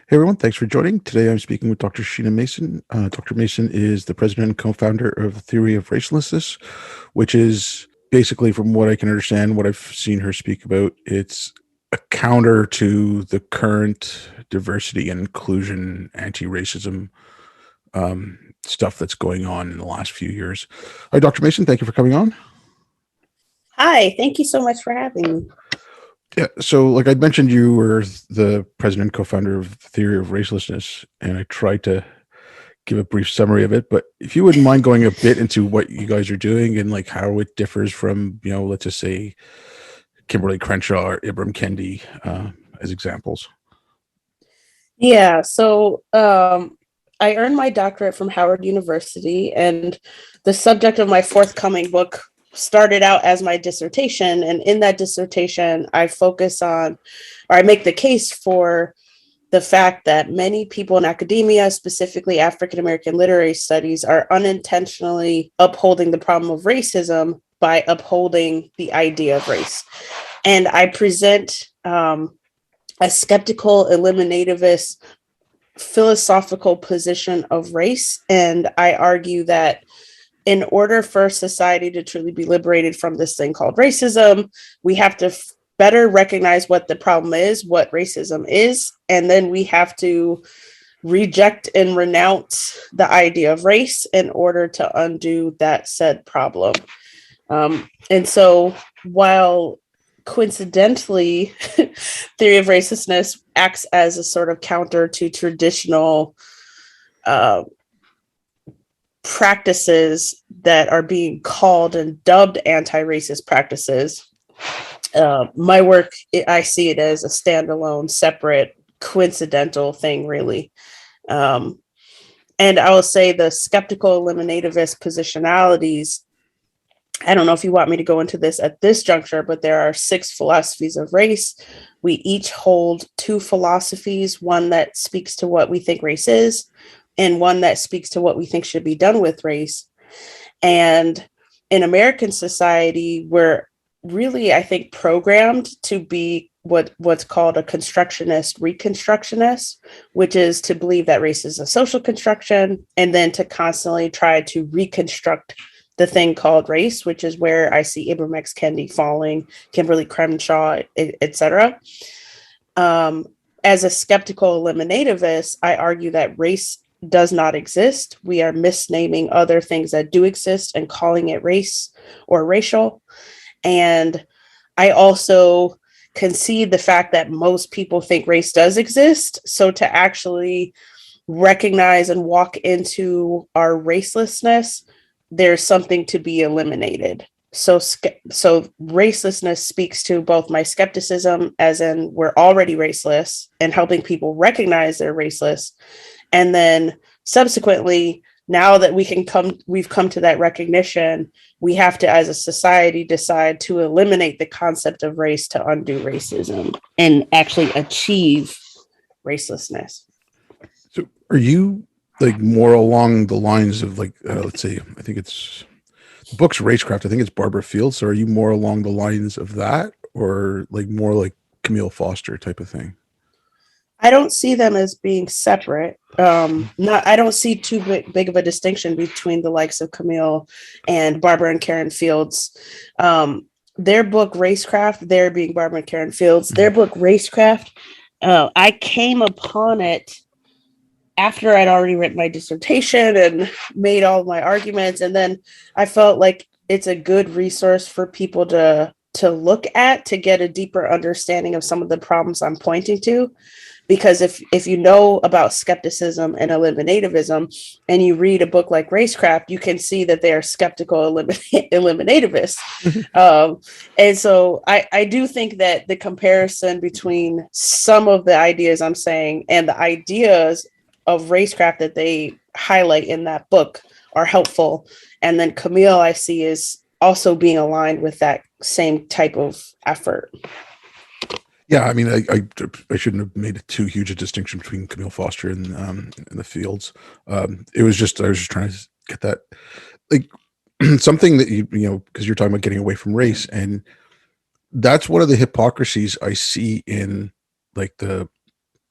Hey everyone, thanks for joining. Today I'm speaking with Dr. Sheena Mason. Dr. Mason is the president and co-founder of the theory of racelessness, which is basically, from what I can understand, what I've seen her speak about, it's a counter to the current diversity and inclusion, anti-racism stuff that's going on in the last few years. Hi, Dr. Mason. Thank you for coming on. Hi, thank you so much for having me. Yeah, so like I mentioned, you were the president and co-founder of the theory of racelessness, and I tried to give a brief summary of it, but if you wouldn't mind going a bit into what you guys are doing and like how it differs from, let's just say Kimberly Crenshaw or Ibram Kendi as examples. Yeah, so I earned my doctorate from Howard University, and the subject of my forthcoming book started out as my dissertation. And in that dissertation, I focus on, or I make the case for the fact that many people in academia, specifically African American literary studies, are unintentionally upholding the problem of racism by upholding the idea of race. And I present a skeptical, eliminativist, philosophical position of race. And I argue that in order for society to truly be liberated from this thing called racism, we have to better recognize what the problem is, what racism is, and then we have to reject and renounce the idea of race in order to undo that said problem. And so while coincidentally, theory of racelessness acts as a sort of counter to traditional uh, practices that are being called and dubbed anti-racist practices. My work, I see it as a standalone, separate, coincidental thing, really. Um, and I will say the skeptical eliminativist positionalities. I don't know if you want me to go into this at this juncture, but there are 6 philosophies of race. We each hold 2 philosophies, one that speaks to what we think race is, and one that speaks to what we think should be done with race. And in American society, we're really, I think, programmed to be what's called a constructionist reconstructionist, which is to believe that race is a social construction and then to constantly try to reconstruct the thing called race, which is where I see Ibram X. Kendi falling, Kimberly Crenshaw, etc. As a skeptical eliminativist, I argue that race does not exist. We are misnaming other things that do exist and calling it race or racial. And I also concede the fact that most people think race does exist. So to actually recognize and walk into our racelessness, there's something to be eliminated. So racelessness speaks to both my skepticism, as in we're already raceless, and helping people recognize they're raceless. And then subsequently, now that we've come to that recognition, we have to, as a society, decide to eliminate the concept of race to undo racism and actually achieve racelessness. So are you like more along the lines of like, let's say, I think it's the book's Racecraft. I think it's Barbara Fields. So are you more along the lines of that or like more like Camille Foster type of thing? I don't see them as being separate. Not I don't see too big of a distinction between the likes of Camille and Barbara and Karen Fields. Their book Racecraft, their being Barbara and Karen Fields, their book Racecraft, I came upon it after I'd already written my dissertation and made all of my arguments, and then I felt like it's a good resource for people to look at to get a deeper understanding of some of the problems I'm pointing to. Because if you know about skepticism and eliminativism and you read a book like Racecraft, you can see that they are skeptical eliminativists. And so I do think that the comparison between some of the ideas I'm saying and the ideas of Racecraft that they highlight in that book are helpful. And then Camille, I see, is also being aligned with that same type of effort. Yeah, I mean, I shouldn't have made too huge a distinction between Camille Foster and the Fields. It was just I was just trying to get that like something that because you're talking about getting away from race, and that's one of the hypocrisies I see in like the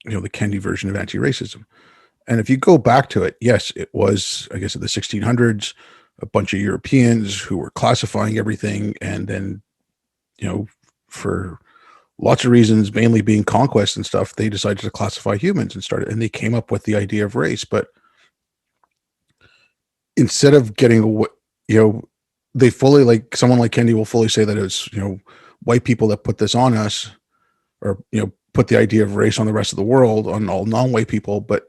the Kendi version of anti-racism. And if you go back to it, yes, it was, I guess, in the 1600s, a bunch of Europeans who were classifying everything, and then, for lots of reasons, mainly being conquest and stuff, they decided to classify humans and they came up with the idea of race. But instead of getting, they fully, like someone like Kendi will fully say that it's, white people that put this on us, or, put the idea of race on the rest of the world, on all non-white people. But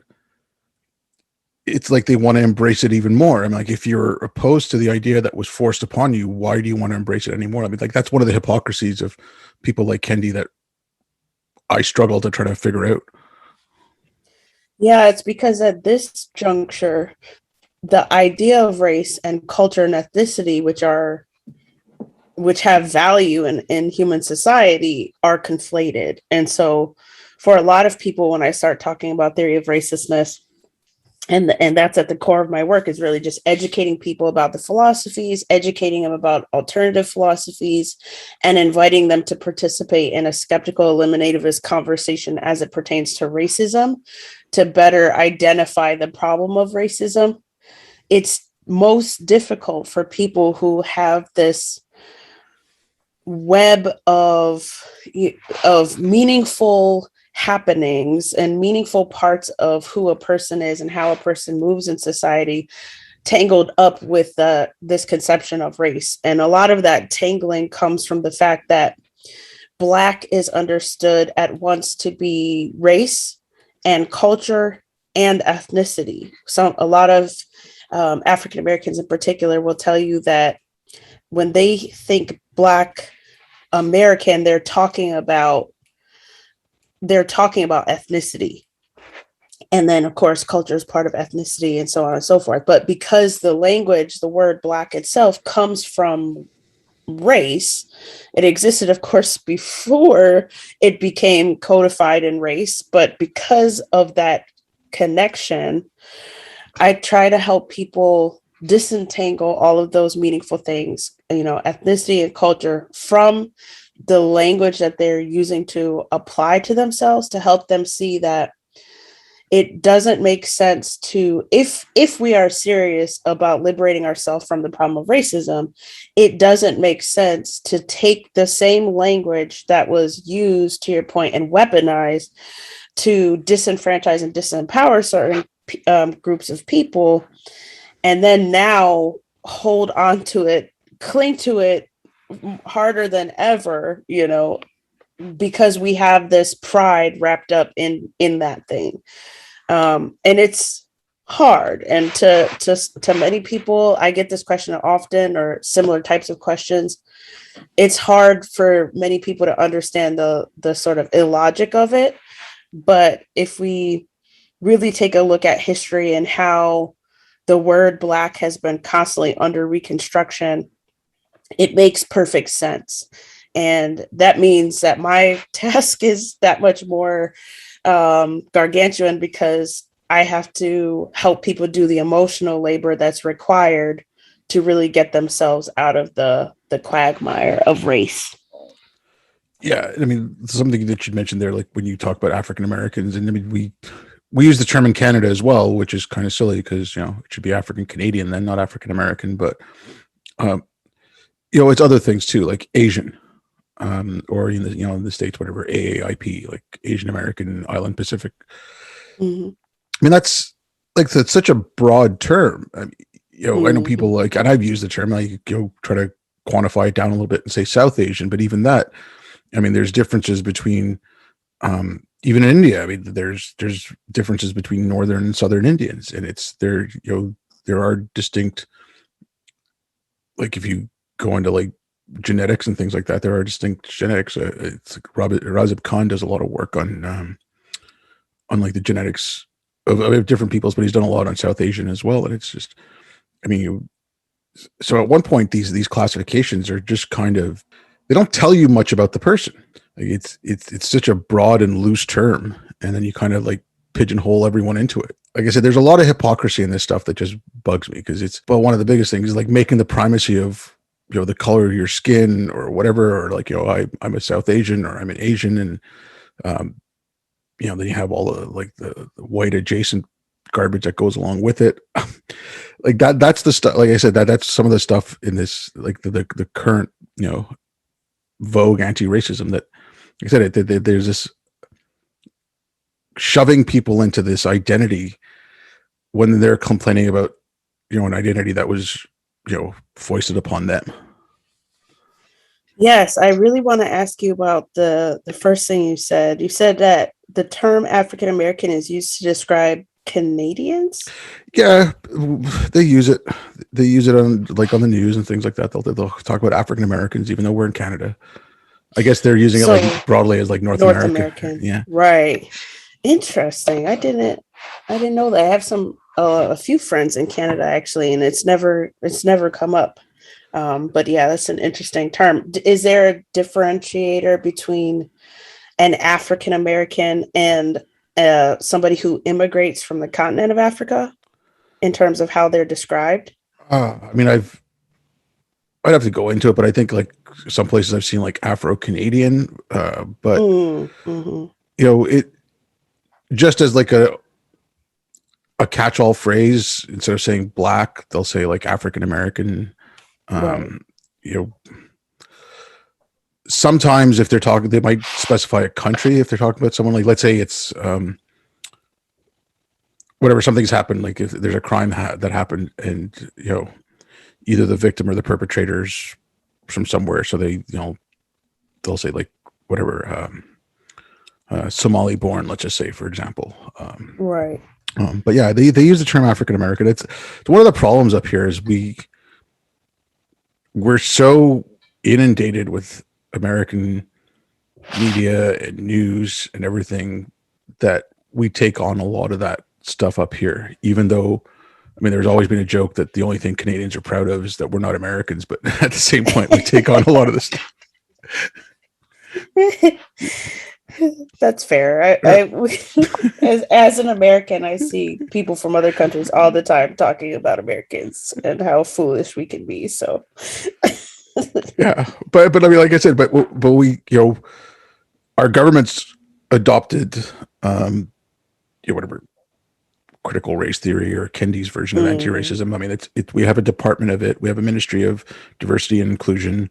it's like they want to embrace it even more. I'm like, if you're opposed to the idea that was forced upon you, why do you want to embrace it anymore? I mean, like, that's one of the hypocrisies of people like Kendi that I struggle to try to figure out. Yeah, it's because at this juncture, the idea of race and culture and ethnicity, which have value in human society, are conflated. And so for a lot of people, when I start talking about theory of racelessness, and that's at the core of my work, is really just educating people about the philosophies, educating them about alternative philosophies, and inviting them to participate in a skeptical eliminativist conversation as it pertains to racism, to better identify the problem of racism. It's most difficult for people who have this web of meaningful happenings and meaningful parts of who a person is and how a person moves in society tangled up with this conception of race. And a lot of that tangling comes from the fact that Black is understood at once to be race and culture and ethnicity. So a lot of African Americans in particular will tell you that when they think Black American, they're talking about ethnicity. And then, of course, culture is part of ethnicity, and so on and so forth. But because the language, the word Black itself, comes from race, it existed, of course, before it became codified in race. But because of that connection, I try to help people disentangle all of those meaningful things, ethnicity and culture, from the language that they're using to apply to themselves, to help them see that it doesn't make sense to, if we are serious about liberating ourselves from the problem of racism, it doesn't make sense to take the same language that was used, to your point, and weaponized to disenfranchise and disempower certain groups of people, and then now hold on to it, cling to it harder than ever, because we have this pride wrapped up in that thing. And it's hard. And to many people, I get this question often, or similar types of questions. It's hard for many people to understand the sort of illogic of it. But if we really take a look at history and how the word Black has been constantly under reconstruction, it makes perfect sense. And that means that my task is that much more gargantuan, because I have to help people do the emotional labor that's required to really get themselves out of the quagmire of race. Yeah, I mean, something that you mentioned there, like when you talk about African Americans, and I mean, we use the term in Canada as well, which is kind of silly because it should be African Canadian then, not African American. But it's other things too, like Asian, or in the States, whatever, AAIP, like Asian American Island Pacific. Mm-hmm. I mean, that's such a broad term. I know people like, and I've used the term, like, try to quantify it down a little bit and say South Asian, but even that, I mean, there's differences between, even in India. I mean, there's differences between Northern and Southern Indians, and there are distinct, like if you go into like genetics and things like that, there are distinct genetics. It's like Razib Khan does a lot of work on like the genetics of different peoples, but he's done a lot on South Asian as well. And it's just, I mean, so at one point these classifications are just kind of, they don't tell you much about the person. Like it's such a broad and loose term, and then you kind of like pigeonhole everyone into it. Like I said, there's a lot of hypocrisy in this stuff that just bugs me, because but one of the biggest things is like making the primacy of the color of your skin or whatever, or like I'm a South Asian or I'm an Asian, and then you have all the like the white adjacent garbage that goes along with it. Like that's the stuff. Like I said, that's some of the stuff in this, like the current, vogue anti-racism that, like I said, there's this shoving people into this identity when they're complaining about, an identity that was, foisted upon them. Yes, I really want to ask you about the first thing you said. You said that the term African American is used to describe Canadians. Yeah, they use it. They use it on the news and things like that. They'll talk about African Americans, even though we're in Canada. I guess they're using it So like broadly as like North North America. American, Yeah. right? Interesting. I didn't know that. I have a few friends in Canada actually, and it's never come up. But yeah, that's an interesting term. Is there a differentiator between an African American and somebody who immigrates from the continent of Africa in terms of how they're described? I mean, I'd have to go into it, but I think like some places I've seen like Afro Canadian, but Mm-hmm. it just as like a catch-all phrase. Instead of saying black, they'll say like African American. Right. You know, sometimes if they're talking, they might specify a country. If they're talking about someone, like let's say it's whatever, something's happened, like if there's a crime that happened, and either the victim or the perpetrators from somewhere, so they'll say like whatever, Somali born, let's just say, for example. Right. But yeah, they use the term African American. It's one of the problems up here is we're so inundated with American media and news and everything that we take on a lot of that stuff up here, even though, I mean, there's always been a joke that the only thing Canadians are proud of is that we're not Americans, but at the same point, we take on a lot of this stuff. That's fair. As an American, I see people from other countries all the time talking about Americans and how foolish we can be. So, Yeah, but I mean, like I said, but we, our government's adopted, whatever, critical race theory or Kendi's version of anti-racism. I mean, we have a department of it. We have a Ministry of Diversity and Inclusion.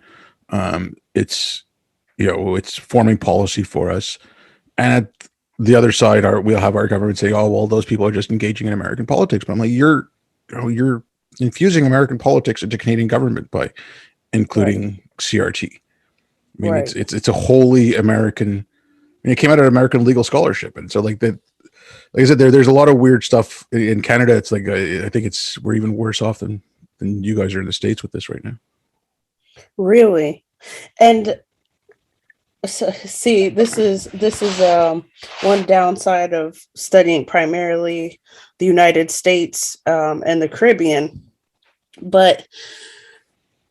It's it's forming policy for us. And at the other side, we'll have our government say, "Oh, well, those people are just engaging in American politics." But I'm like, you're infusing American politics into Canadian government by including right. CRT. I mean, Right. it's a wholly American. I mean, it came out of American legal scholarship, and so like I said, there's a lot of weird stuff in Canada. It's like I think we're even worse off than you guys are in the States with this right now. Really. And so, see, this is one downside of studying primarily the United States and the Caribbean. But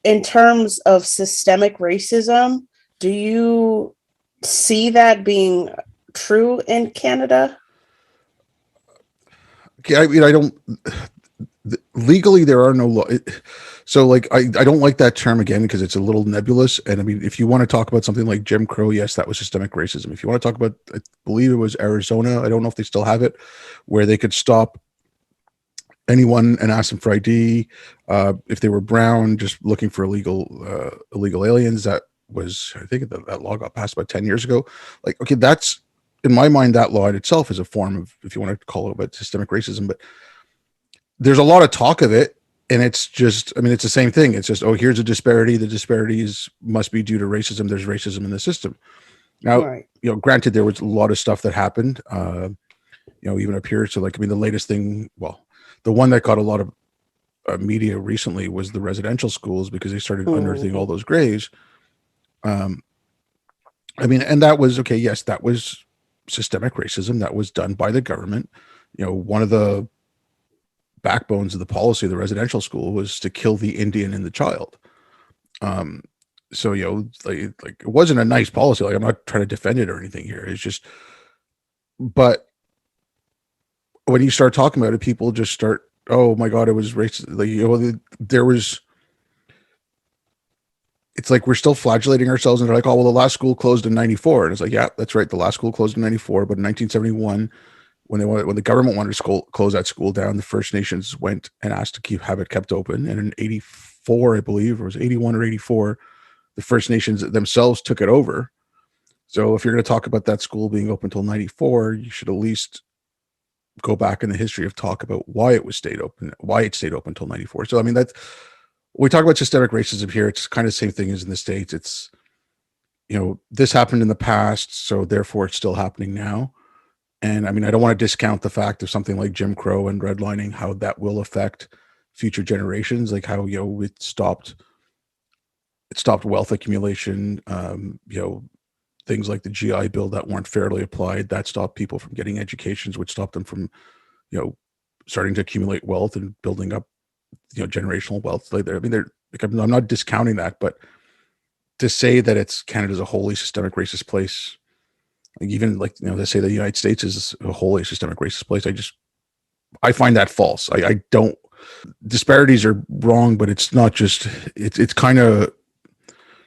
in terms of systemic racism, do you see that being true in Canada? Okay, I mean, I don't legally there are no law. So like I don't like that term again because it's a little nebulous. And I mean, if you want to talk about something like Jim Crow, yes, that was systemic racism. If you want to talk about, I believe it was Arizona, I don't know if they still have it, where they could stop anyone and ask them for ID if they were brown, just looking for illegal aliens. That was, I think that law got passed about 10 years ago. Like, okay, that's, in my mind, that law in itself is a form of, if you want to call it, about systemic racism. But there's a lot of talk of it, and it's just, I mean, it's the same thing. It's just, oh, here's a disparity. The disparities must be due to racism. There's racism in the system. Now, Right. Granted, there was a lot of stuff that happened, even up here. So like, I mean, the latest thing, well, the one that got a lot of media recently was the residential schools, because they started unearthing all those graves. I mean, and that was, okay, yes, that was systemic racism. That was done by the government. One of the backbones of the policy of the residential school was to kill the Indian in the child. So like it wasn't a nice policy. Like, I'm not trying to defend it or anything here. It's just, but when you start talking about it, people just start, oh my god, it was racist. Like, there was it's like we're still flagellating ourselves, and they're like, oh, well, the last school closed in 94. And it's like, yeah, that's right. The last school closed in 94. But in 1971, when the government wanted to close that school down, the First Nations went and asked to have it kept open. And in 84, I believe, or it was 81 or 84, the First Nations themselves took it over. So if you're going to talk about that school being open until 94, you should at least go back in the history of talk about why it stayed open until 94. So, I mean, that's, we talk about systemic racism here. It's kind of the same thing as in the States. It's, this happened in the past, so therefore it's still happening now. And I mean, I don't want to discount the fact of something like Jim Crow and redlining, how that will affect future generations, like how, it stopped wealth accumulation, things like the GI Bill that weren't fairly applied, that stopped people from getting educations, which stopped them from, starting to accumulate wealth and building up, generational wealth. Like, I mean, I'm not discounting that, but to say that Canada's a wholly systemic racist place, like even like, they say the United States is a wholly systemic racist place. I find that false. I don't, disparities are wrong, but it's not just, it's kind of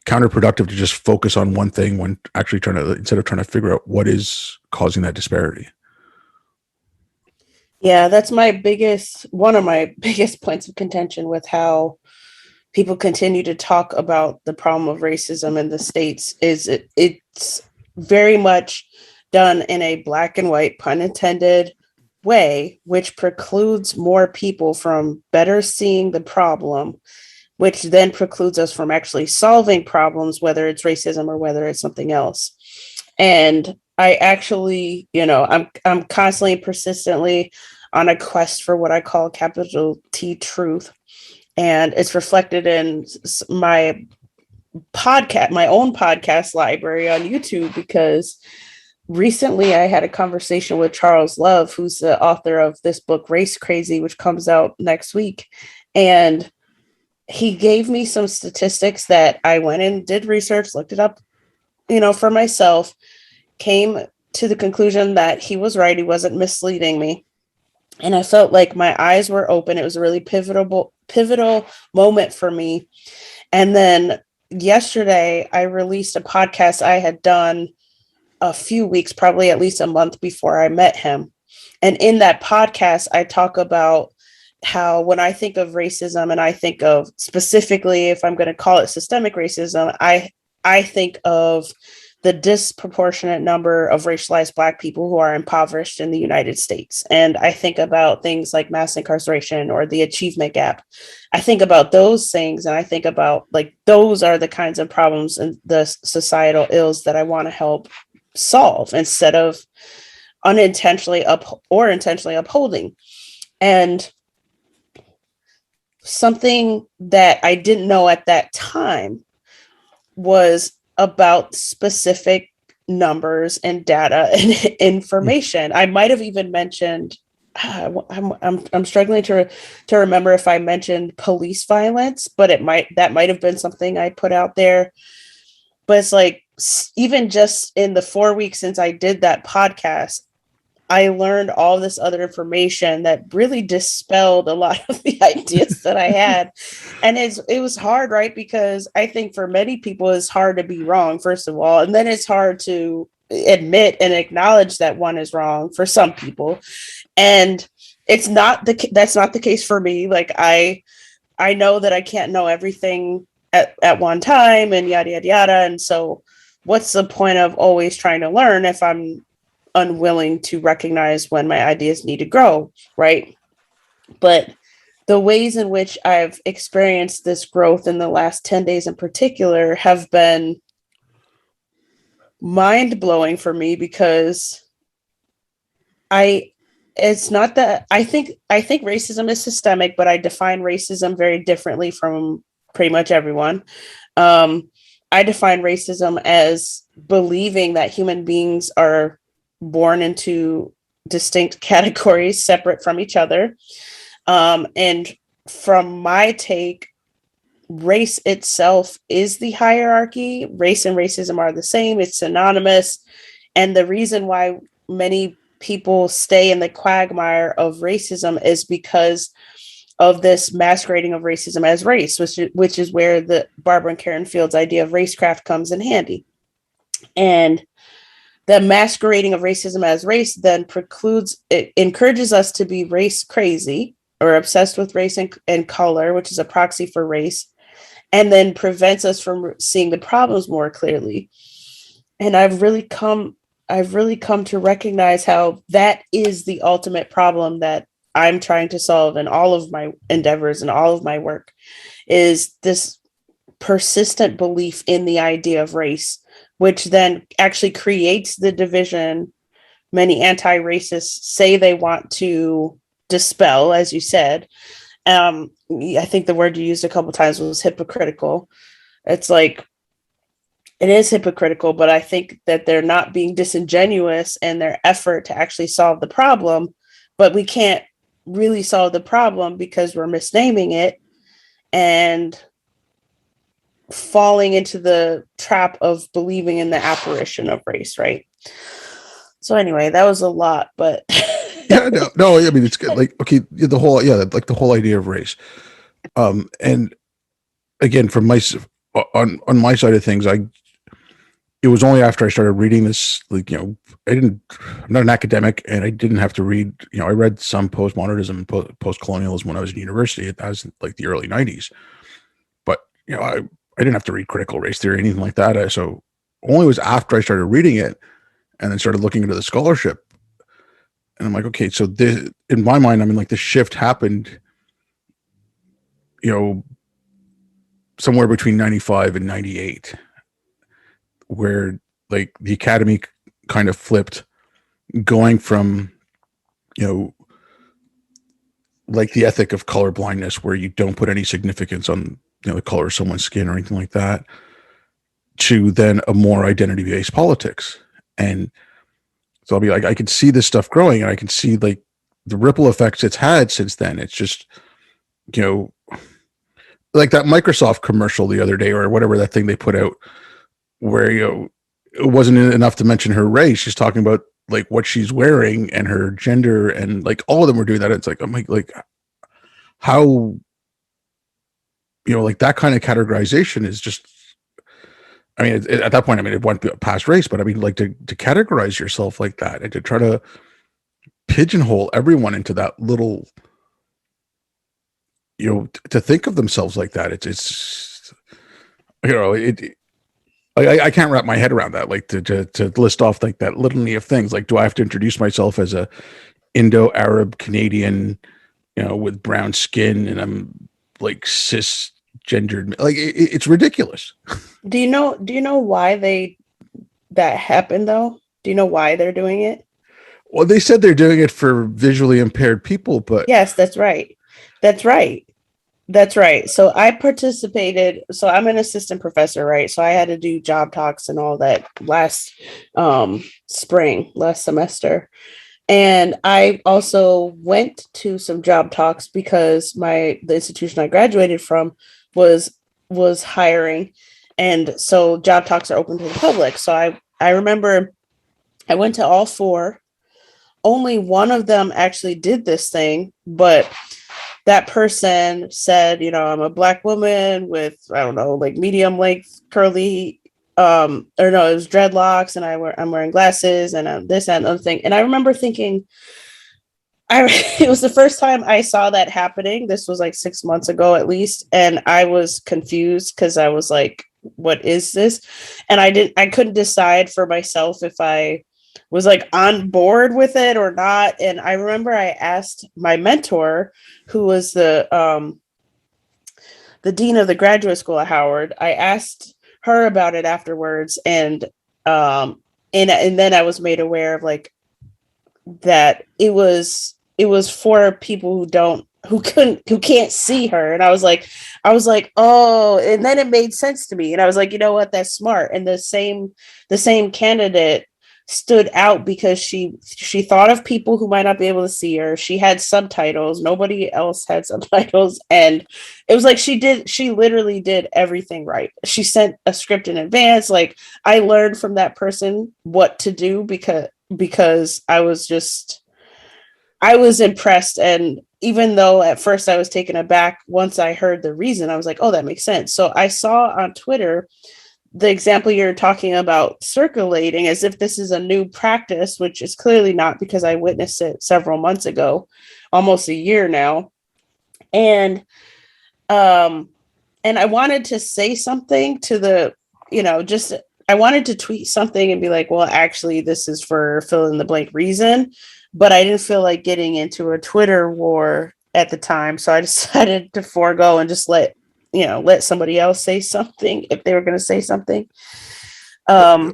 counterproductive to just focus on one thing when actually instead of trying to figure out what is causing that disparity. Yeah, that's one of my biggest points of contention with how people continue to talk about the problem of racism in the States is it's very much done in a black and white, pun intended, way, which precludes more people from better seeing the problem, which then precludes us from actually solving problems, whether it's racism or whether it's something else. And I actually, I'm constantly, persistently on a quest for what I call capital T truth. And it's reflected in my own podcast library on YouTube, because recently I had a conversation with Charles Love, who's the author of this book, Race Crazy, which comes out next week. And he gave me some statistics that I went and did research, looked it up, for myself, came to the conclusion that he was right. He wasn't misleading me. And I felt like my eyes were open. It was a really pivotal moment for me. And then yesterday I released a podcast I had done a few weeks, probably at least a month before I met him. And in that podcast, I talk about how when I think of racism, and I think of specifically, if I'm going to call it systemic racism, I think of the disproportionate number of racialized Black people who are impoverished in the United States. And I think about things like mass incarceration or the achievement gap. I think about those things, and I think about, like, those are the kinds of problems and the societal ills that I want to help solve instead of unintentionally intentionally upholding. And something that I didn't know at that time was about specific numbers and data and information. I might have even mentioned, I'm struggling to remember if I mentioned police violence, but that might have been something I put out there. But it's like, even just in the 4 weeks since I did that podcast, I learned all this other information that really dispelled a lot of the ideas that I had. And it was hard, right? Because I think for many people, it's hard to be wrong, first of all. And then it's hard to admit and acknowledge that one is wrong for some people. And that's not the case for me. Like, I know that I can't know everything at one time, and yada, yada, yada. And so what's the point of always trying to learn if I'm unwilling to recognize when my ideas need to grow, right? But the ways in which I've experienced this growth in the last 10 days in particular have been mind-blowing for me, because it's not that I think racism is systemic, but I define racism very differently from pretty much everyone. I define racism as believing that human beings are born into distinct categories separate from each other. And from my take, race itself is the hierarchy. Race and racism are the same. It's synonymous. And the reason why many people stay in the quagmire of racism is because of this masquerading of racism as race, which is where the Barbara and Karen Field's idea of racecraft comes in handy. And the masquerading of racism as race then encourages us to be race crazy or obsessed with race and color, which is a proxy for race, and then prevents us from seeing the problems more clearly. And I've really come to recognize how that is the ultimate problem that I'm trying to solve in all of my endeavors and all of my work, is this persistent belief in the idea of race, which then actually creates the division many anti-racists say they want to dispel, as you said. I think the word you used a couple of times was hypocritical. It's like, it is hypocritical, but I think that they're not being disingenuous in their effort to actually solve the problem. But we can't really solve the problem because we're misnaming it and falling into the trap of believing in the apparition of race, right? So anyway, that was a lot, but Yeah, no, I mean, it's good. Like, okay, like the whole idea of race. And again, from on my side of things, it was only after I started reading this, like, I'm not an academic, and I didn't have to read, I read some postmodernism and post-colonialism when I was in university. That was like the early 90s. But, I didn't have to read critical race theory or anything like that. So only was after I started reading it and then started looking into the scholarship. And I'm like, okay, so in my mind, I mean, like, the shift happened, somewhere between 95 and 98, where like the academy kind of flipped, going from, like the ethic of color blindness, where you don't put any significance on, the color of someone's skin or anything like that, to then a more identity-based politics. And so I'll be like, I can see this stuff growing, and I can see like the ripple effects it's had since then. It's just, like that Microsoft commercial the other day, or whatever that thing they put out, where, it wasn't enough to mention her race. She's talking about like what she's wearing and her gender, and like all of them were doing that. It's like, I'm like how, like that kind of categorization is just, I mean, at that point, I mean, it went past race, but I mean, like to categorize yourself like that and to try to pigeonhole everyone into that little, to think of themselves like that. It's I can't wrap my head around that. Like to list off like that litany of things. Like, do I have to introduce myself as a Indo-Arab Canadian, with brown skin, and I'm like cisgendered? Like, it's ridiculous. do you know why that happened though? Do you know why they're doing it? Well, they said they're doing it for visually impaired people, but Yes, that's right. That's right. That's right. So I participated. So I'm an assistant professor, right? So I had to do job talks and all that last last semester. And I also went to some job talks because the institution I graduated from was hiring. And so job talks are open to the public. So I remember I went to all four. Only one of them actually did this thing, but that person said, I'm a Black woman with, I don't know, like medium length curly, or no, it was dreadlocks, and I'm wearing glasses, and this and other thing. And I remember thinking, it was the first time I saw that happening. This was like 6 months ago at least, and I was confused because I was like, what is this? And I couldn't decide for myself if I was like on board with it or not. And I remember I asked my mentor, who was the dean of the graduate school at Howard. I asked her about it afterwards, and then I was made aware of like that it was for people who can't see her. And I was like, oh, and then it made sense to me. And I was like, you know what, that's smart. And the same candidate stood out because she thought of people who might not be able to see her. She had subtitles. Nobody else had subtitles. And it was like she literally did everything right. She sent a script in advance. Like, I learned from that person what to do because I was impressed. And even though at first I was taken aback, once I heard the reason, I was like, oh, that makes sense. So I saw on Twitter the example you're talking about circulating as if this is a new practice, which is clearly not, because I witnessed it several months ago, almost a year now. And and I wanted to say something to the, just I wanted to tweet something and be like, well, actually, this is for fill in the blank reason, but I didn't feel like getting into a Twitter war at the time, so I decided to forego and just let somebody else say something if they were going to say something. Okay,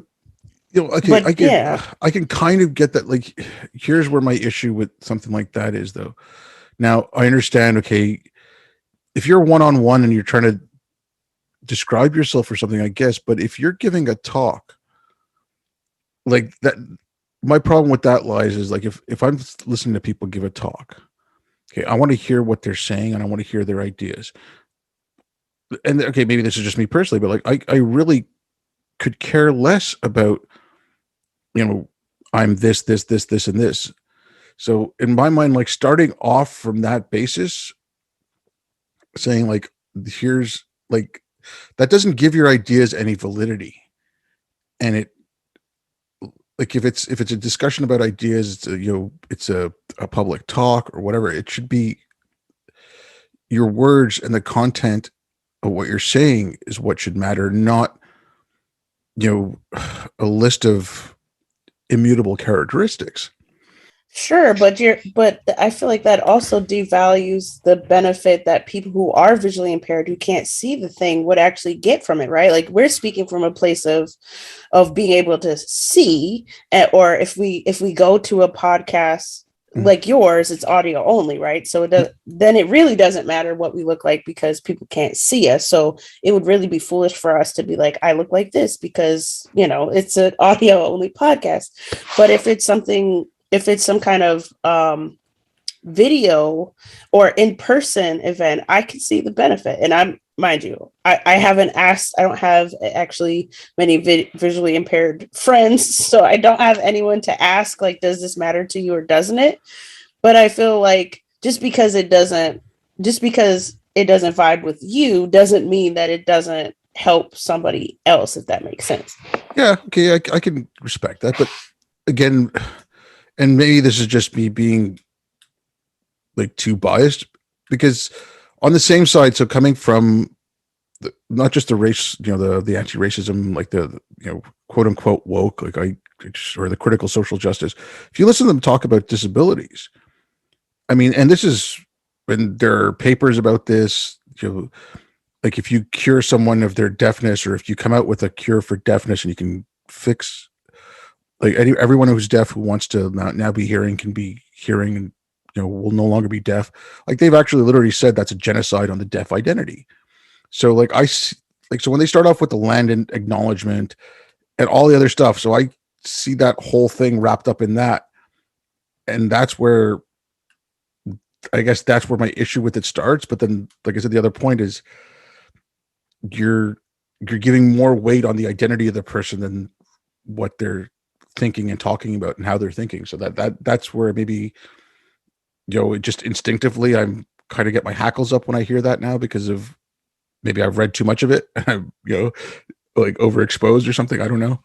But yeah, I can kind of get that. Like, here's where my issue with something like that is, though. Now, I understand, okay, if you're one-on-one and you're trying to describe yourself or something, I guess, but if you're giving a talk like that, my problem with that lies is, like, if I'm listening to people give a talk, okay, I want to hear what they're saying and I want to hear their ideas. And okay, maybe this is just me personally, but like, I really could care less about, I'm this, and this. So in my mind, like, starting off from that basis, saying like, here's like, that doesn't give your ideas any validity. And it, like, if it's a discussion about ideas, it's a public talk or whatever, it should be your words and the content of what you're saying is what should matter, not, a list of immutable characteristics. sure, but I feel like that also devalues the benefit that people who are visually impaired, who can't see the thing, would actually get from it, right? Like, we're speaking from a place of being able to see, or if we go to a podcast Mm. like yours, it's audio only, right? So then it really doesn't matter what we look like because people can't see us. So it would really be foolish for us to be like, I look like this because it's an audio only podcast. But if it's some kind of video or in-person event, I can see the benefit. And mind you, I haven't asked, I don't have actually many visually impaired friends, so I don't have anyone to ask, like, does this matter to you or doesn't it? But I feel like just because it doesn't vibe with you doesn't mean that it doesn't help somebody else, if that makes sense. Yeah, okay, I can respect that, but again, and maybe this is just me being like too biased, because on the same side, so coming from not just the race, the anti-racism, like the quote unquote woke, like or the critical social justice. If you listen to them talk about disabilities, I mean, and this is when there are papers about this, like, if you cure someone of their deafness, or if you come out with a cure for deafness and you can fix, like, everyone who's deaf who wants to now be hearing can be hearing, and will no longer be deaf. Like, they've actually literally said that's a genocide on the deaf identity. So like, so when they start off with the land and acknowledgement and all the other stuff, so I see that whole thing wrapped up in that, and that's where, I guess that's where my issue with it starts. But then, like I said, the other point is you're giving more weight on the identity of the person than what they're thinking and talking about and how they're thinking. So that's where maybe, it just instinctively, I'm kind of get my hackles up when I hear that now, because of maybe I've read too much of it and I'm, like, overexposed or something. I don't know.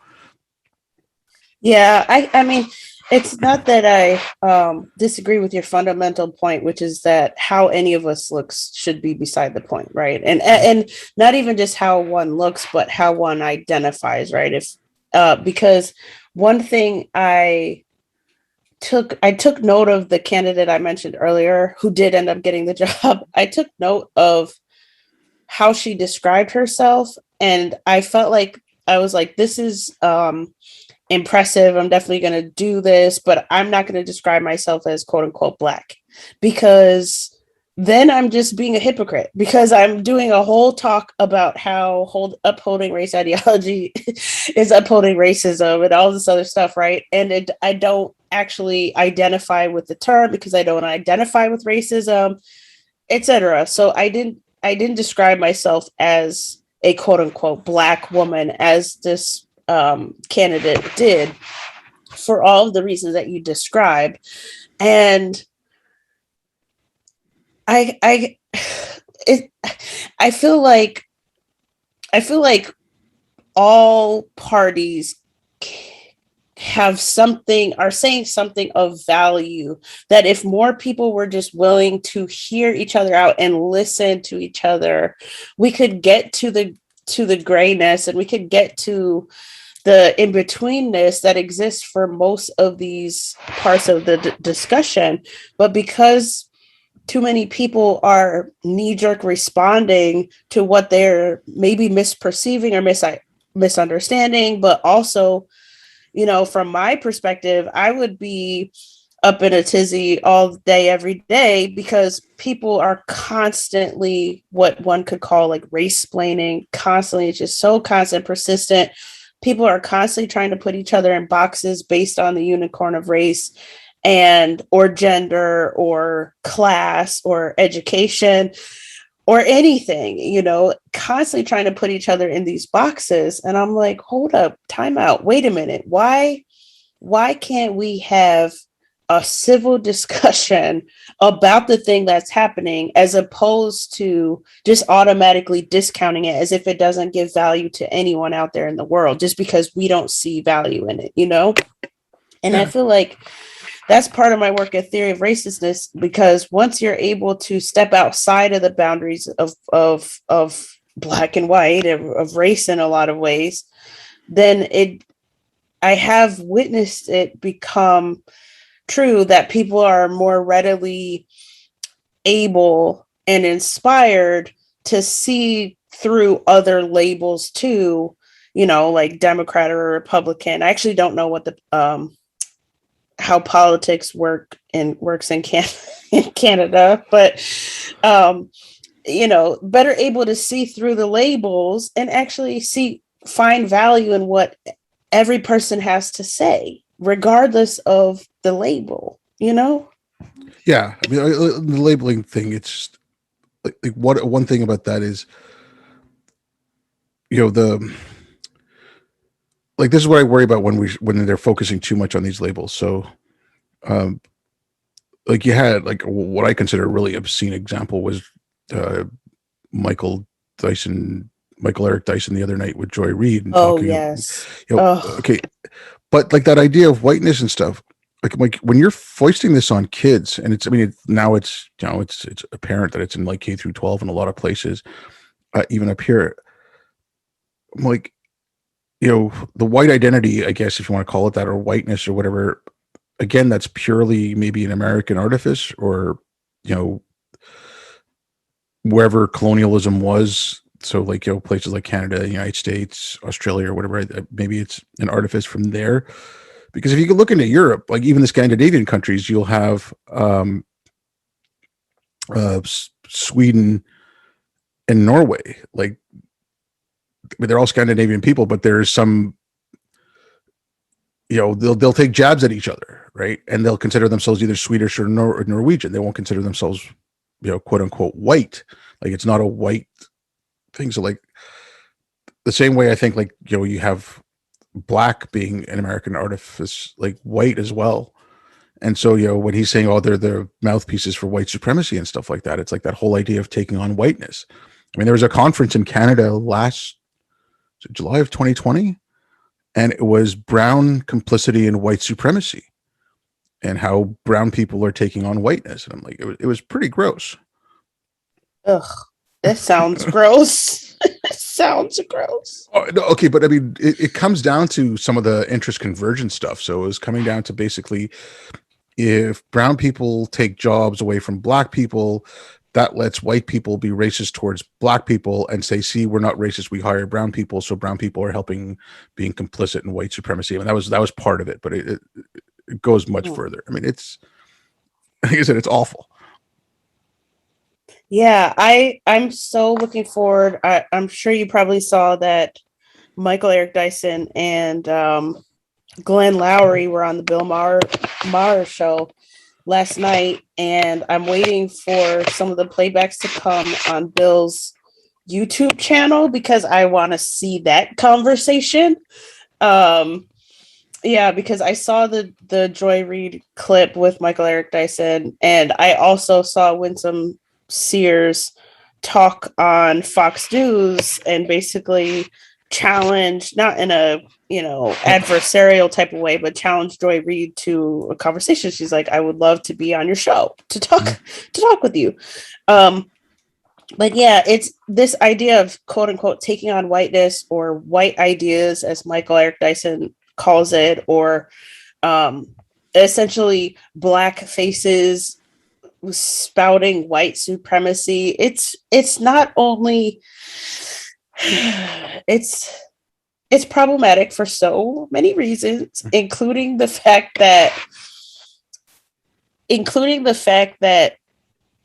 Yeah, I mean, it's not that I disagree with your fundamental point, which is that how any of us looks should be beside the point, right? And not even just how one looks, but how one identifies, right? If because one thing I took note of the candidate I mentioned earlier who did end up getting the job. I took note of how she described herself, and I felt like I was like, this is impressive. I'm definitely going to do this, but I'm not going to describe myself as quote unquote black, because then I'm just being a hypocrite, because I'm doing a whole talk about how upholding race ideology is upholding racism and all this other stuff, right? And I don't actually identify with the term because I don't identify with racism, etc. So I didn't describe myself as a quote unquote black woman, as this candidate did, for all of the reasons that you described. And I it I feel like all parties have something, are saying something of value, that if more people were just willing to hear each other out and listen to each other, we could get to the grayness, and we could get to the in-betweenness that exists for most of these parts of the discussion. But because too many people are knee-jerk responding to what they're maybe misperceiving or misunderstanding, but also, from my perspective, I would be up in a tizzy all day, every day, because people are constantly what one could call like race splaining, constantly. It's just so constant, persistent. People are constantly trying to put each other in boxes based on the unicorn of race and or gender or class or education or anything, constantly trying to put each other in these boxes. And I'm like, hold up, time out, wait a minute. Why can't we have a civil discussion about the thing that's happening, as opposed to just automatically discounting it as if it doesn't give value to anyone out there in the world just because we don't see value in it? And I Yeah. feel like that's part of my work at Theory of Racelessness, because once you're able to step outside of the boundaries of black and white, of race in a lot of ways, then I have witnessed it become true that people are more readily able and inspired to see through other labels too, like Democrat or Republican. I actually don't know what the how politics works in in Canada, but better able to see through the labels and actually find value in what every person has to say, regardless of the label. Yeah. I mean, the labeling thing, it's just like what one thing about that is, the like this is what I worry about when they're focusing too much on these labels. So, um, like you had like what I consider a really obscene example was uh, Michael Dyson, Michael Eric Dyson the other night with Joy Reid and Oh, talking, yes. Oh, okay, but like that idea of whiteness and stuff, like when you're foisting this on kids, and it's, I mean, now it's apparent that it's in like K through 12 in a lot of places, even up here. I'm like, the white identity, I guess, if you want to call it that, or whiteness or whatever, again, that's purely maybe an American artifice, or, you know, wherever colonialism was. So like, places like Canada, United States, Australia, or whatever, maybe it's an artifice from there. Because if you could look into Europe, like even the Scandinavian countries, you'll have Sweden and Norway. Like, I mean, they're all Scandinavian people, but there's some, they'll take jabs at each other, right? And they'll consider themselves either Swedish or Norwegian. They won't consider themselves, quote unquote, white. Like, it's not a white thing. So like the same way, I think, like, you have black being an American artifice, like white as well. And so, when he's saying, oh, they're the mouthpieces for white supremacy and stuff like that, it's like that whole idea of taking on whiteness. I mean, there was a conference in Canada last July of 2020, and it was brown complicity in white supremacy and how brown people are taking on whiteness. And I'm like, it was pretty gross. ugh, that sounds gross. Sounds gross. Oh, no, okay, but I mean, it comes down to some of the interest convergence stuff. So it was coming down to basically, if brown people take jobs away from black people, that lets white people be racist towards black people and say, see, we're not racist, we hire brown people, so brown people are helping, being complicit in white supremacy. I mean, that was part of it, but it goes much further. I mean, it's, like I said, it's awful. Yeah, I'm so looking forward. I'm sure you probably saw that Michael Eric Dyson and Glenn Lowry were on the Bill Maher show last night, and I'm waiting for some of the playbacks to come on Bill's YouTube channel because I want to see that conversation. Um, yeah, because I saw the Joy Reid clip with Michael Eric Dyson, and I also saw Winsome Sears talk on Fox News and basically challenge, not in a adversarial type of way, but challenge Joy Reid to a conversation. She's like, I would love to be on your show to talk with you. But yeah, it's this idea of quote unquote taking on whiteness or white ideas, as Michael Eric Dyson calls it, or essentially black faces spouting white supremacy. It's not only it's problematic for so many reasons, including the fact that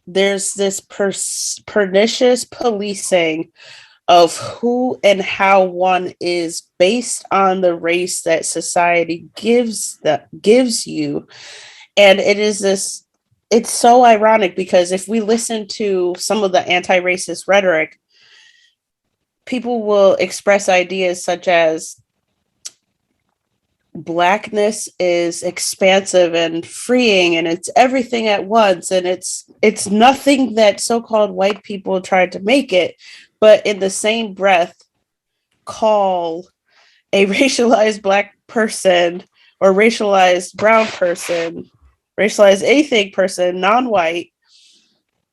there's this pernicious policing of who and how one is based on the race that society gives you. And it's so ironic because if we listen to some of the anti-racist rhetoric, people will express ideas such as blackness is expansive and freeing and it's everything at once, and it's nothing that so-called white people tried to make it, but in the same breath call a racialized black person or racialized brown person, racialized anything person, non-white,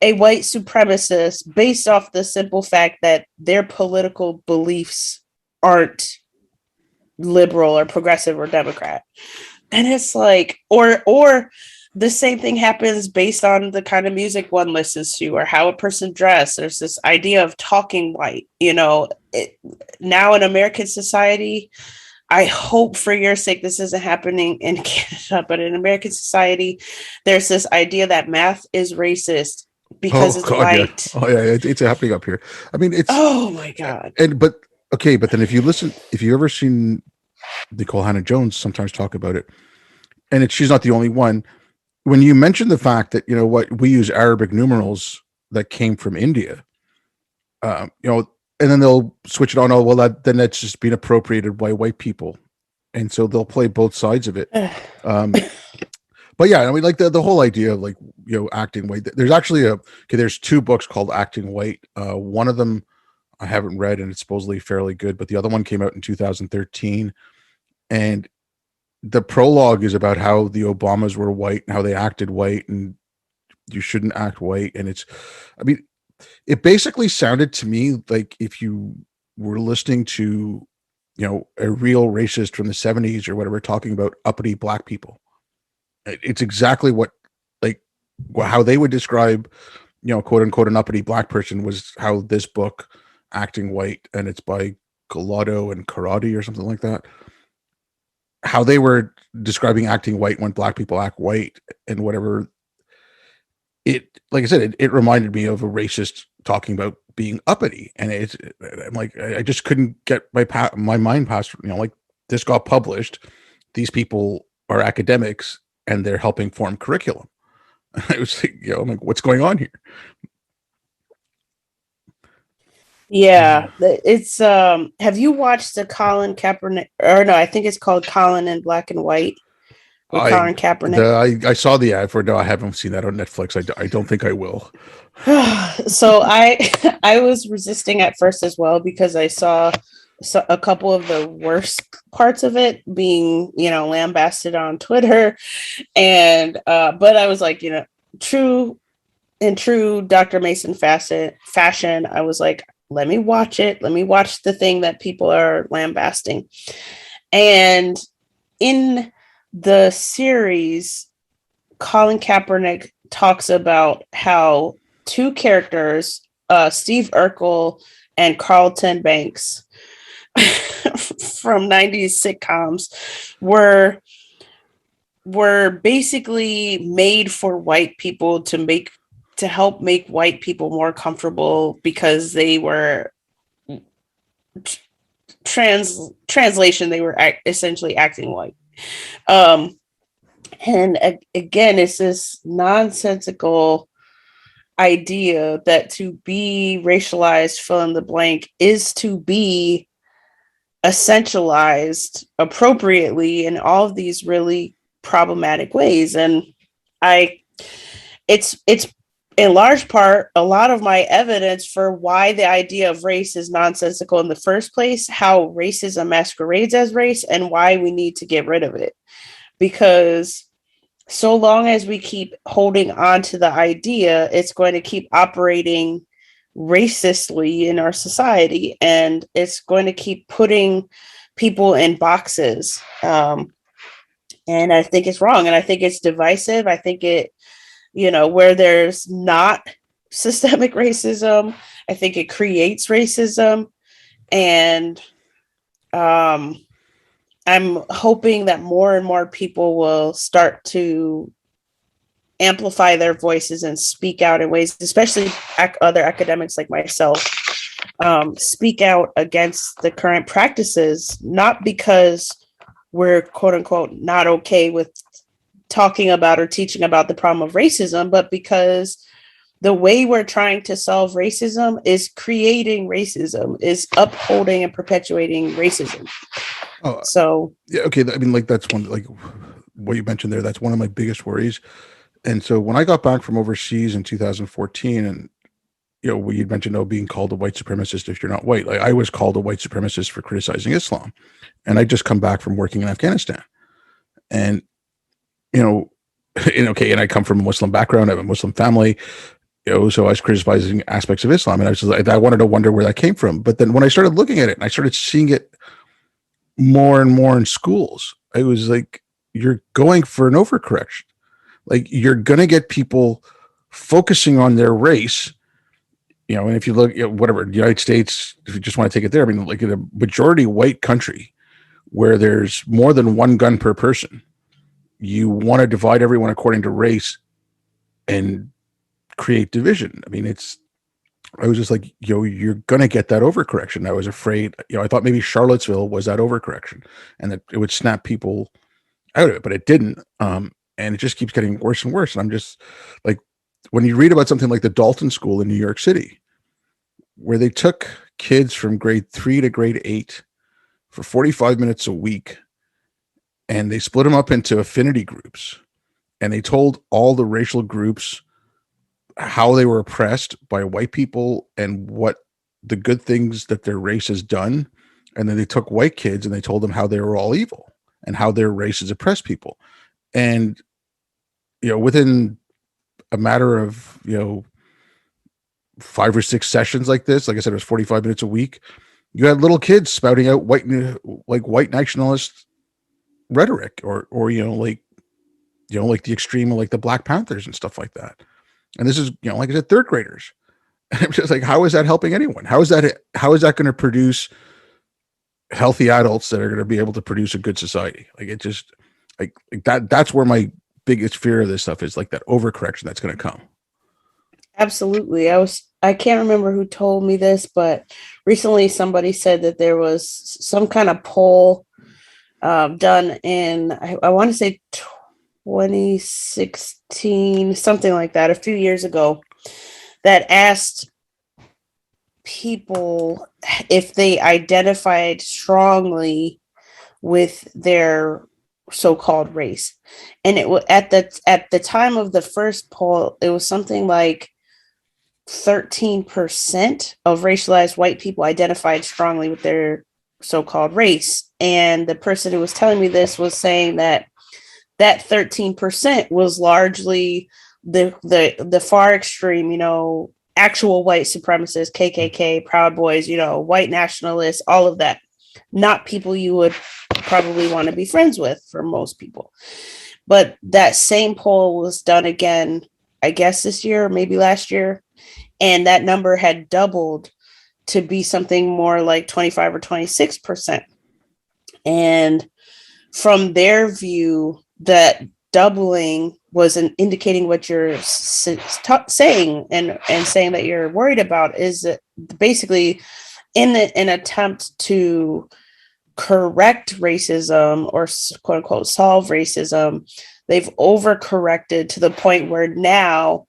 a white supremacist based off the simple fact that their political beliefs aren't liberal or progressive or Democrat. And it's like, or the same thing happens based on the kind of music one listens to or how a person dressed. There's this idea of talking white, now in American society. I hope for your sake this isn't happening in Canada, but in American society, there's this idea that math is racist because it's God, white. Yeah. Oh yeah, it's happening up here. I mean, it's oh my God. But then if you ever seen Nicole Hannah-Jones sometimes talk about it, and she's not the only one. When you mention the fact that we use Arabic numerals that came from India, and then they'll switch it on. Oh well, then that's just being appropriated by white people, and so they'll play both sides of it. But yeah, I mean, like the whole idea of acting white. There's actually there's two books called Acting White. One of them I haven't read, and it's supposedly fairly good, but the other one came out in 2013, and the prologue is about how the Obamas were white and how they acted white, and you shouldn't act white. And it basically sounded to me like if you were listening to, a real racist from the 70s or whatever, talking about uppity black people. It's exactly how they would describe, quote unquote, an uppity black person was how this book, Acting White, and it's by Collado and Karate or something like that, how they were describing acting white when black people act white and whatever. Like I said, it reminded me of a racist talking about being uppity, and I'm like, I just couldn't get my mind past, like, this got published. These people are academics and they're helping form curriculum. I was like, I'm like, what's going on here? Yeah, it's have you watched the Colin Kaepernick, or no, I think it's called Colin in Black and White with Colin Kaepernick? I saw the ad for it. No, I haven't seen that on Netflix. I don't think I will. So I was resisting at first as well because I saw a couple of the worst parts of it being, lambasted on Twitter, and but I was like, true Dr. Mason fashion, I was like, let me watch it. Let me watch the thing that people are lambasting. And in the series, Colin Kaepernick talks about how two characters, Steve Urkel and Carlton Banks from 90s sitcoms, were basically made for white people to help make white people more comfortable because they were translation, they were essentially acting white. And again, it's this nonsensical idea that to be racialized, fill in the blank, is to be essentialized appropriately in all of these really problematic ways. And it's in large part, a lot of my evidence for why the idea of race is nonsensical in the first place, how racism masquerades as race, and why we need to get rid of it. Because so long as we keep holding on to the idea, it's going to keep operating racistly in our society, and it's going to keep putting people in boxes. And I think it's wrong, and I think it's divisive. I think it, where there's not systemic racism, I think it creates racism. And I'm hoping that more and more people will start to amplify their voices and speak out in ways, especially other academics like myself, speak out against the current practices, not because we're quote unquote not okay with talking about or teaching about the problem of racism, but because the way we're trying to solve racism is creating racism, is upholding and perpetuating racism. Oh, So yeah, okay. I mean, like that's one, like what you mentioned there. That's one of my biggest worries. And so when I got back from overseas in 2014, and you mentioned being called a white supremacist if you're not white. Like I was called a white supremacist for criticizing Islam, and I just come back from working in Afghanistan, and you know, and I come from a Muslim background. I have a Muslim family. So I was criticizing aspects of Islam, and I was just like, I wanted to wonder where that came from. But then when I started looking at it, and I started seeing it more and more in schools, I was like, you're going for an overcorrection. Like you're going to get people focusing on their race, and if you look at whatever the United States, if you just want to take it there, I mean, like in a majority white country where there's more than one gun per person, you want to divide everyone according to race and create division. I mean, I was just like, you're going to get that overcorrection. I was afraid, I thought maybe Charlottesville was that overcorrection and that it would snap people out of it, but it didn't. And it just keeps getting worse and worse. And I'm just like, when you read about something like the Dalton School in New York City, where they took kids from grade 3 to grade 8 for 45 minutes a week, and they split them up into affinity groups, and they told all the racial groups how they were oppressed by white people and what the good things that their race has done. And then they took white kids and they told them how they were all evil and how their race has oppressed people. And, within a matter of, 5 or 6 sessions like this, like I said, it was 45 minutes a week, you had little kids spouting out white nationalist rhetoric or, like the extreme, like the Black Panthers and stuff like that. And this is, like I said, third graders. And I'm just like, how is that helping anyone? How is that going to produce healthy adults that are going to be able to produce a good society? Like it just like that's where my biggest fear of this stuff is, like that overcorrection that's going to come. absolutely. I can't remember who told me this, but recently somebody said that there was some kind of poll done in, I want to say 2016, something like that, a few years ago, that asked people if they identified strongly with their so-called race. And it was at the time of the first poll, it was something like 13% of racialized white people identified strongly with their so-called race. And the person who was telling me this was saying that 13% was largely the far extreme, actual white supremacists, KKK, Proud Boys, white nationalists, all of that. Not people you would probably want to be friends with for most people. But that same poll was done again, I guess this year, or maybe last year. And that number had doubled to be something more like 25 or 26%. And from their view, that doubling was indicating what you're saying and saying that you're worried about is that basically in an attempt to correct racism or quote unquote solve racism, they've overcorrected to the point where now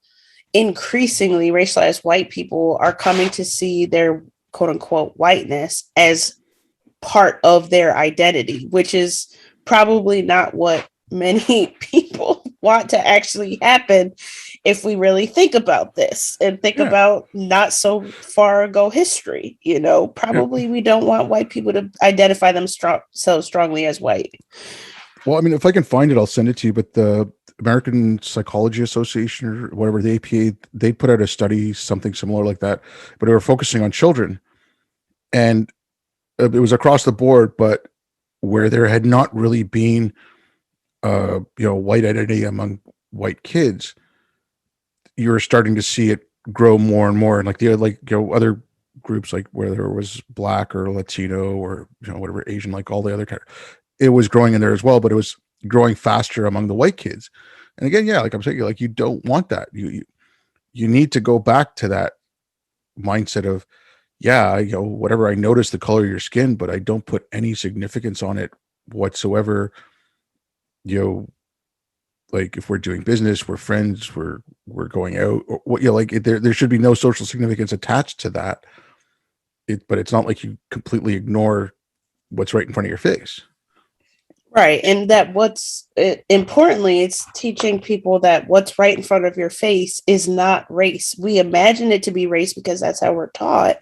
increasingly racialized white people are coming to see their quote unquote whiteness as part of their identity, which is probably not what many people want to actually happen if we really think about this and think about not so far ago history. Probably we don't want white people to identify themselves so strongly as white. Well, I mean, if I can find it, I'll send it to you. But the American Psychology Association or whatever, the APA, they put out a study, something similar like that, but they were focusing on children. And it was across the board, but where there had not really been, white identity among white kids, you were starting to see it grow more and more. And other groups, like where there was Black or Latino or, whatever, Asian, like all the other kind, it was growing in there as well, but it was growing faster among the white kids. And again, yeah, like I'm saying, like, you don't want that. You need to go back to that mindset of, yeah, whatever, I notice the color of your skin, but I don't put any significance on it whatsoever. Like if we're doing business, we're friends, we're going out, or what, there should be no social significance attached to that. But it's not like you completely ignore what's right in front of your face. Right. And that importantly, it's teaching people that what's right in front of your face is not race. We imagine it to be race because that's how we're taught,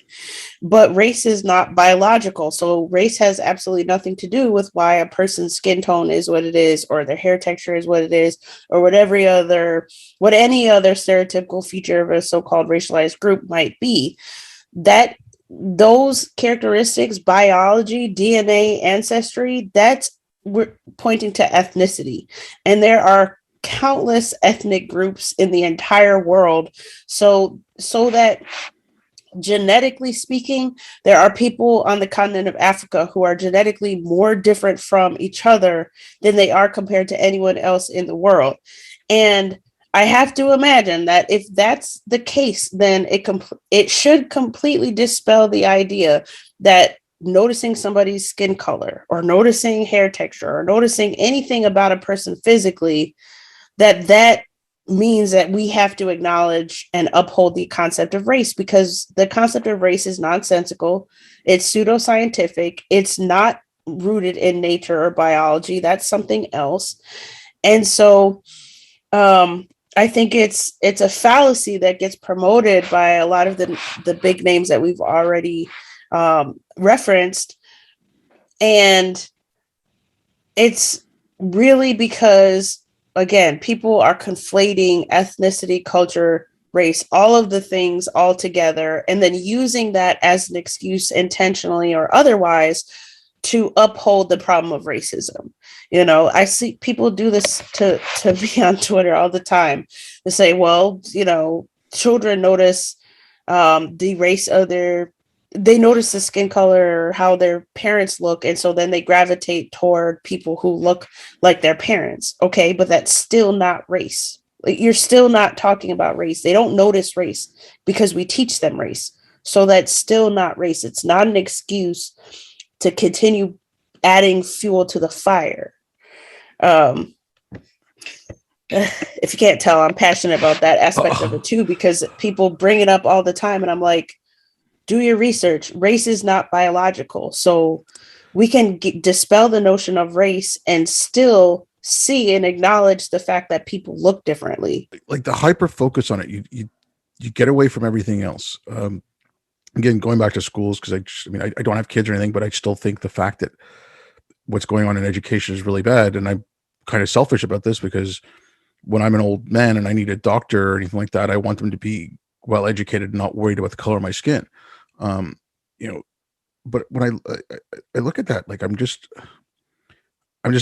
but race is not biological. So race has absolutely nothing to do with why a person's skin tone is what it is, or their hair texture is what it is, or what any other stereotypical feature of a so-called racialized group might be. That those characteristics, biology, DNA, ancestry, we're pointing to ethnicity, and there are countless ethnic groups in the entire world. So that genetically speaking, there are people on the continent of Africa who are genetically more different from each other than they are compared to anyone else in the world. And I have to imagine that if that's the case, then it should completely dispel the idea that noticing somebody's skin color or noticing hair texture or noticing anything about a person physically, that means that we have to acknowledge and uphold the concept of race, because the concept of race is nonsensical. It's pseudoscientific. It's not rooted in nature or biology. That's something else. And so I think it's a fallacy that gets promoted by a lot of the big names that we've already referenced. And it's really because, again, people are conflating ethnicity, culture, race, all of the things all together, and then using that as an excuse, intentionally or otherwise, to uphold the problem of racism. I see people do this to me on Twitter all the time. They say, well, children notice the race of they notice the skin color or how their parents look, and so then they gravitate toward people who look like their parents. Okay, but that's still not race. Like, you're still not talking about race. They don't notice race because we teach them race. So that's still not race. It's not an excuse to continue adding fuel to the fire. If you can't tell, I'm passionate about that aspect of it too, because people bring it up all the time, and I'm like, do your research. Race is not biological. So we can dispel the notion of race and still see and acknowledge the fact that people look differently. Like the hyper focus on it, you get away from everything else. Again, going back to schools, because I don't have kids or anything, but I still think the fact that what's going on in education is really bad. And I'm kind of selfish about this, because when I'm an old man and I need a doctor or anything like that, I want them to be well educated and not worried about the color of my skin. But when I look at that, like, I'm just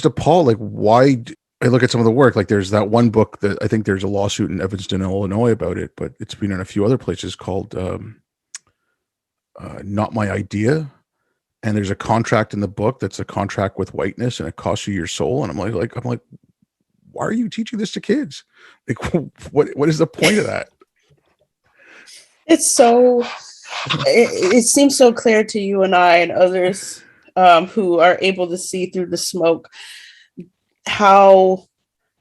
appalled. Like, why? I look at some of the work, like there's that one book that I think there's a lawsuit in Evanston, Illinois about it, but it's been in a few other places, called Not My Idea. And there's a contract in the book that's a contract with whiteness, and it costs you your soul. And I'm like, why are you teaching this to kids? Like, what is the point of that? It's so, it seems so clear to you and I and others who are able to see through the smoke how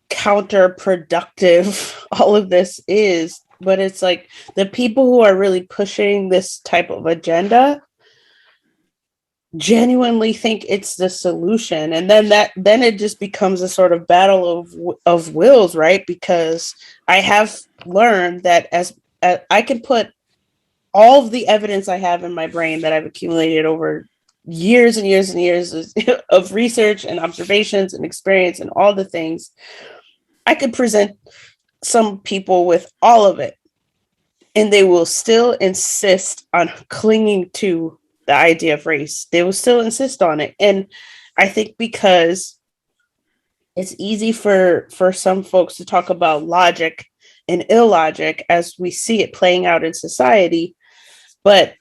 counterproductive all of this is. But it's like the people who are really pushing this type of agenda, genuinely think it's the solution. And then it just becomes a sort of battle of wills, right? Because I have learned that as I can put all of the evidence I have in my brain that I've accumulated over years and years and years of research and observations and experience and all the things, I could present some people with all of it, and they will still insist on clinging to the idea of race. They will still insist on it. And I think because it's easy for some folks to talk about logic and illogic as we see it playing out in society, but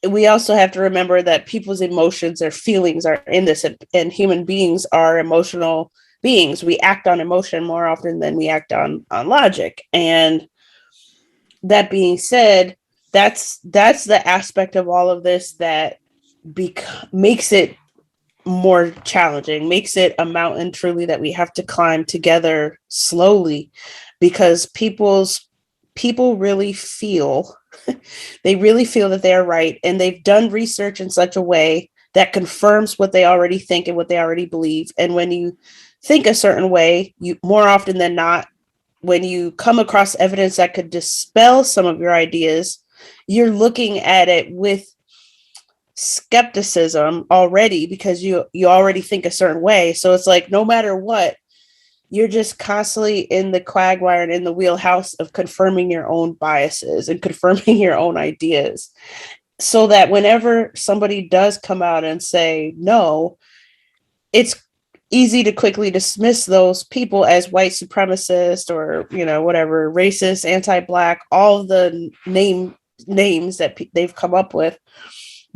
we also have to remember that people's emotions, their feelings are in this, and human beings are emotional beings. We act on emotion more often than we act on logic. And that being said, that's the aspect of all of this that makes it more challenging, makes it a mountain truly that we have to climb together slowly, because people really feel they really feel that they're right, and they've done research in such a way that confirms what they already think and what they already believe. And when you think a certain way, you more often than not, when you come across evidence that could dispel some of your ideas, you're looking at it with skepticism already, because you already think a certain way. So it's like, no matter what, you're just constantly in the quagmire and in the wheelhouse of confirming your own biases and confirming your own ideas, so that whenever somebody does come out and say no, it's easy to quickly dismiss those people as white supremacist, or whatever, racist, anti-black, all the names that they've come up with,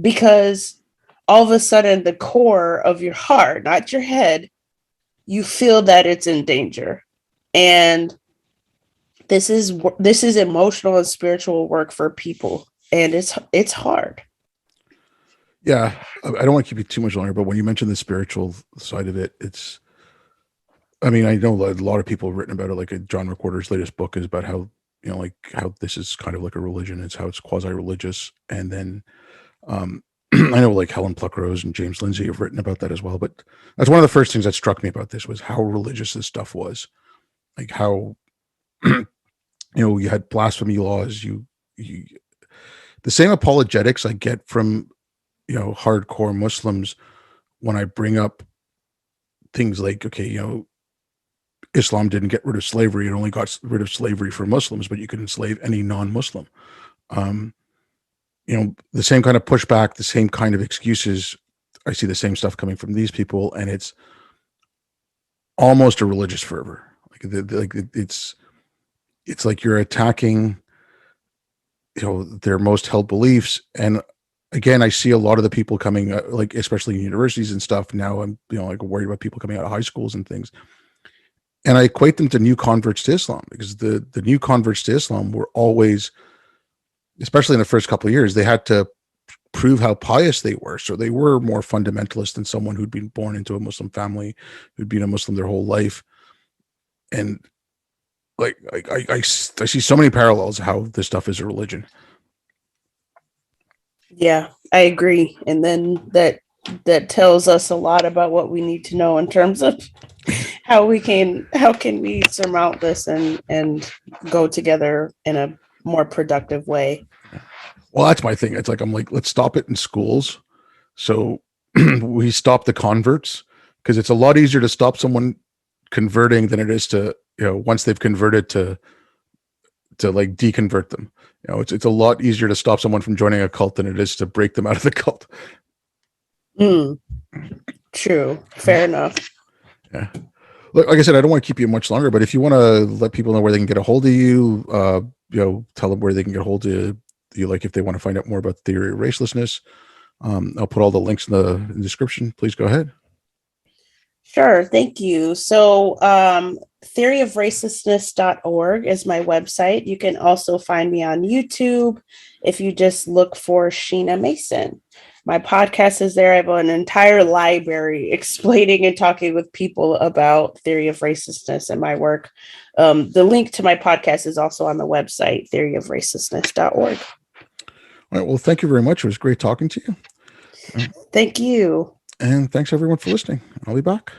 because all of a sudden the core of your heart, not your head, you feel that it's in danger. And this is emotional and spiritual work for people, and it's hard. Yeah, I don't want to keep you too much longer, but when you mentioned the spiritual side of it, I mean, I know a lot of people have written about it. Like John Recorder's latest book is about how, like how this is kind of like a religion. It's how it's quasi-religious. And then I know like Helen Pluckrose and James Lindsay have written about that as well. But that's one of the first things that struck me about this, was how religious this stuff was. Like how, you had blasphemy laws. You the same apologetics I get from, hardcore Muslims when I bring up things like, okay, Islam didn't get rid of slavery. It only got rid of slavery for Muslims, but you could enslave any non-Muslim. The same kind of pushback, the same kind of excuses. I see the same stuff coming from these people, and it's almost a religious fervor. It's like you're attacking, their most held beliefs. And again, I see a lot of the people coming, like especially in universities and stuff. Now I'm, like worried about people coming out of high schools and things. And I equate them to new converts to Islam, because the new converts to Islam were always, especially in the first couple of years, they had to prove how pious they were. So they were more fundamentalist than someone who'd been born into a Muslim family, who'd been a Muslim their whole life. And like I see so many parallels how this stuff is a religion. Yeah, I agree. And then that tells us a lot about what we need to know in terms of how can we surmount this and go together in a more productive way. Well, that's my thing. It's like, I'm like, let's stop it in schools. So we stop the converts, because it's a lot easier to stop someone converting than it is to, once they've converted, to like deconvert them. It's a lot easier to stop someone from joining a cult than it is to break them out of the cult. True. Fair enough. Yeah. Look, like I said, I don't want to keep you much longer, but if you want to let people know where they can get a hold of you, tell them where they can get a hold of you, like if they want to find out more about the theory of racelessness. I'll put all the links in the description. Please go ahead. Sure. Thank you. So, theoryofracelessness.org is my website. You can also find me on YouTube if you just look for Sheena Mason. My podcast is there. I have an entire library explaining and talking with people about theory of racelessness and my work. The link to my podcast is also on the website, theoryofracelessness.org. All right. Well, thank you very much. It was great talking to you. All right. Thank you. And thanks everyone for listening. I'll be back.